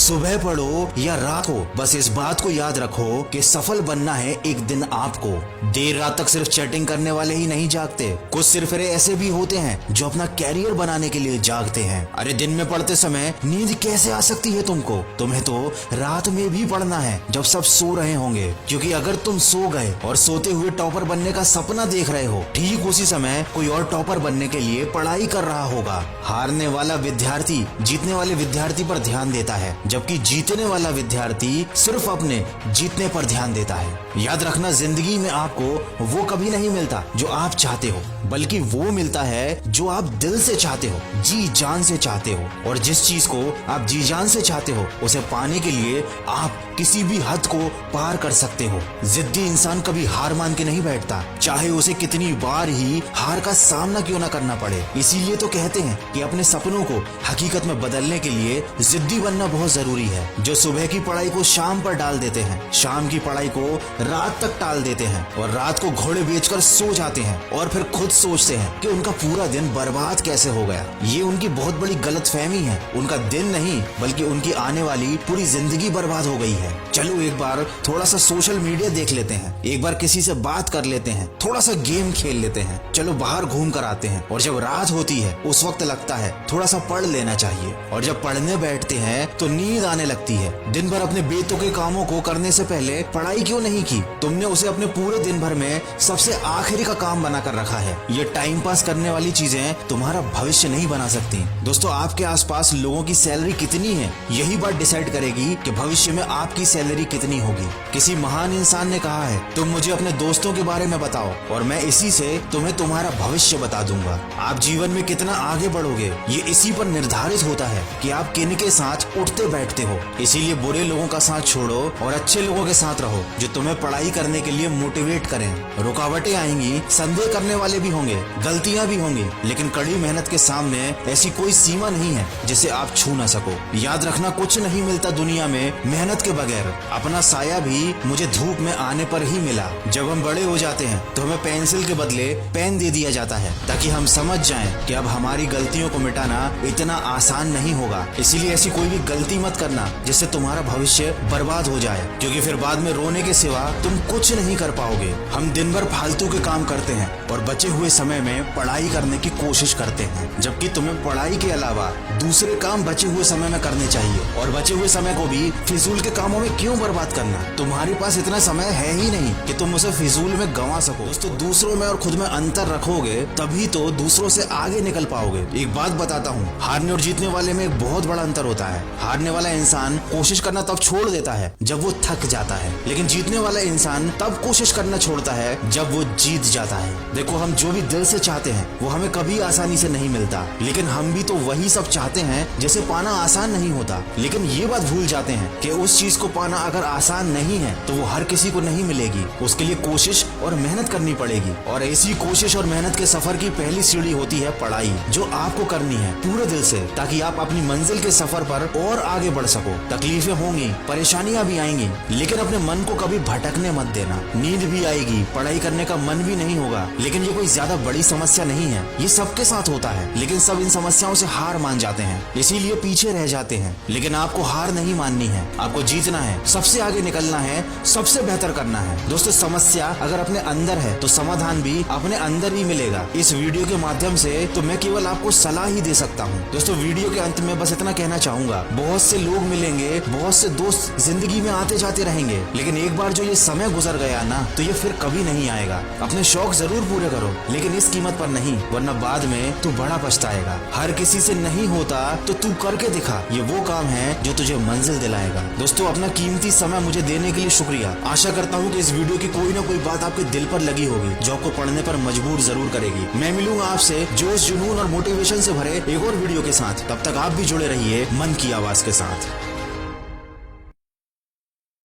सुबह पढ़ो या रात को, बस इस बात को याद रखो कि सफल बनना है एक दिन आपको। देर रात तक सिर्फ चैटिंग करने वाले ही नहीं जागते, कुछ सिर्फ ऐसे भी होते हैं जो अपना कैरियर बनाने के लिए जागते हैं। अरे दिन में पढ़ते समय नींद कैसे आ सकती है तुमको? तुम्हें तो रात में भी पढ़ना है जब सब सो रहे होंगे, क्योंकि अगर तुम सो गए और सोते हुए टॉपर बनने का सपना देख रहे हो, ठीक उसी समय कोई और टॉपर बनने के लिए पढ़ाई कर रहा होगा। हारने वाला विद्यार्थी जीतने वाले विद्यार्थी पर ध्यान देता है, जबकि जीतने वाला विद्यार्थी सिर्फ अपने जीतने पर ध्यान देता है। याद रखना, जिंदगी में आपको वो कभी नहीं मिलता जो आप चाहते हो, बल्कि वो मिलता है जो आप दिल से चाहते हो, जी जान से चाहते हो। और जिस चीज को आप जी जान से चाहते हो, उसे पाने के लिए आप किसी भी हद को पार कर सकते हो। जिद्दी इंसान कभी हार मान के नहीं बैठता, चाहे उसे कितनी बार ही हार का सामना क्यों ना करना पड़े। इसीलिए तो कहते हैं कि अपने सपनों को हकीकत में बदलने के लिए जिद्दी बनना बहुत जरूरी है। जो सुबह की पढ़ाई को शाम पर डाल देते हैं, शाम की पढ़ाई को रात तक टाल देते हैं और रात को घोड़े बेचकर सो जाते हैं और फिर खुद सोचते हैं कि उनका पूरा दिन बर्बाद कैसे हो गया। ये उनकी बहुत बड़ी गलतफहमी है। उनका दिन नहीं, बल्कि उनकी आने वाली पूरी जिंदगी बर्बाद हो गई है। चलो एक बार थोड़ा सा सोशल मीडिया देख लेते हैं, एक बार किसी से बात कर लेते हैं, थोड़ा सा गेम खेल लेते हैं, चलो बाहर घूम कर आते हैं। और जब रात होती है उस वक्त लगता है थोड़ा सा पढ़ लेना चाहिए, और जब पढ़ने बैठते हैं तो नींद आने लगती है। दिन भर अपने बेतों के कामों को करने से पहले पढ़ाई क्यों नहीं की? तुमने उसे अपने पूरे दिन भर में सबसे आखिरी का काम बनाकर रखा है। ये टाइम पास करने वाली चीजें तुम्हारा भविष्य नहीं बना सकती। दोस्तों, आपके आसपास लोगों की सैलरी कितनी है, यही बात डिसाइड करेगी कि भविष्य में आपकी सैलरी कितनी होगी। किसी महान इंसान ने कहा है, तुम मुझे अपने दोस्तों के बारे में बताओ और मैं इसी से तुम्हें तुम्हारा भविष्य बता दूंगा। आप जीवन में कितना आगे बढ़ोगे, ये इसी पर निर्धारित होता है कि आप किन के साथ उठते बैठते हो। इसीलिए बुरे लोगों का साथ छोड़ो और अच्छे लोगों के साथ रहो, जो तुम्हें पढ़ाई करने के लिए मोटिवेट करें। रुकावटें आएंगी, संदेह करने वाले भी होंगे, गलतियां भी होंगी, लेकिन कड़ी मेहनत के सामने ऐसी कोई सीमा नहीं है जिसे आप छू ना सको। याद रखना, कुछ नहीं मिलता दुनिया में मेहनत के बगैर। अपना साया भी मुझे धूप में आने पर ही मिला। जब हम बड़े हो जाते हैं तो हमें पेंसिल के बदले पेन दे दिया जाता है, ताकि हम समझ जाएं कि अब हमारी गलतियों को मिटाना इतना आसान नहीं होगा। इसीलिए ऐसी कोई भी गलती मत करना जिससे तुम्हारा भविष्य बर्बाद हो जाए, क्योंकि फिर बाद में रोने के सिवा तुम कुछ नहीं कर पाओगे। हम दिन भर फालतू के काम करते हैं और बचे हुए समय में पढ़ाई करने की कोशिश करते हैं, जबकि तुम्हें पढ़ाई के अलावा दूसरे काम बचे हुए समय में करने चाहिए। और बचे हुए समय को भी फिजूल के कामों में क्यों बर्बाद करना? तुम्हारे पास इतना समय है ही नहीं कि तुम उसे फिजूल में गंवा सको। दोस्तों, दूसरों में और खुद में अंतर रखोगे तभी तो दूसरों से आगे निकल पाओगे। एक बात बताता हूँ, हारने और जीतने वाले में एक बहुत बड़ा अंतर होता है। हारने वाला इंसान कोशिश करना तब छोड़ देता है जब वो थक जाता है, लेकिन जीतने वाला इंसान तब कोशिश करना छोड़ता है जब वो जीत जाता है। देखो, हम जो भी दिल से चाहते हैं वो हमें कभी आसानी से नहीं मिलता, लेकिन हम भी तो वही सब चाहते हैं जिसे पाना आसान नहीं होता। लेकिन ये बात भूल जाते हैं कि उस चीज को पाना अगर आसान नहीं है तो वो हर किसी को नहीं मिलेगी। उसके लिए कोशिश और मेहनत करनी पड़ेगी, और ऐसी कोशिश और मेहनत के सफर की पहली सीढ़ी होती है पढ़ाई, जो आपको करनी है पूरे दिल से, ताकि आप अपनी मंजिल के सफर पर और आगे बढ़ सको। तकलीफें होंगी, परेशानियां भी आएंगी, लेकिन अपने मन को कभी भटकने मत देना। नींद भी आएगी, पढ़ाई करने का मन भी नहीं होगा, लेकिन ये कोई ज्यादा बड़ी समस्या नहीं है। ये सबके साथ होता है, लेकिन सब इन समस्याओं से हार मान जाते हैं, इसीलिए पीछे रह जाते हैं। लेकिन आपको हार नहीं माननी है, आपको जीतना है, सबसे आगे निकलना है, सबसे बेहतर करना है। दोस्तों, समस्या अगर अपने अंदर है तो समाधान भी अपने अंदर ही मिलेगा। इस वीडियो के माध्यम से तो मैं केवल आपको सलाह ही दे सकता हूँ। दोस्तों, वीडियो के अंत में बस इतना कहना चाहूंगा, बहुत से लोग मिलेंगे, बहुत से दोस्त जिंदगी में आते जाते रहेंगे, लेकिन एक बार जो ये समय गुजर गया ना, तो ये फिर कभी नहीं आएगा। अपने शौक जरूर पूरे करो, लेकिन इस कीमत पर नहीं, वरना बाद में तू बड़ा पछताएगा। हर किसी से नहीं होता तो तू करके दिखा, ये वो काम है जो तुझे मंजिल दिलाएगा। दोस्तों, अपना कीमती समय मुझे देने के लिए शुक्रिया। आशा करता हूँ कि इस वीडियो की कोई ना कोई बात आपके दिल पर लगी होगी, जो आपको पढ़ने पर मजबूर जरूर करेगी। मैं मिलूंगा आपसे जोश, जुनून और मोटिवेशन से भरे एक और वीडियो के साथ। तब तक आप भी जुड़े रहिए मन की आवाज के साथ।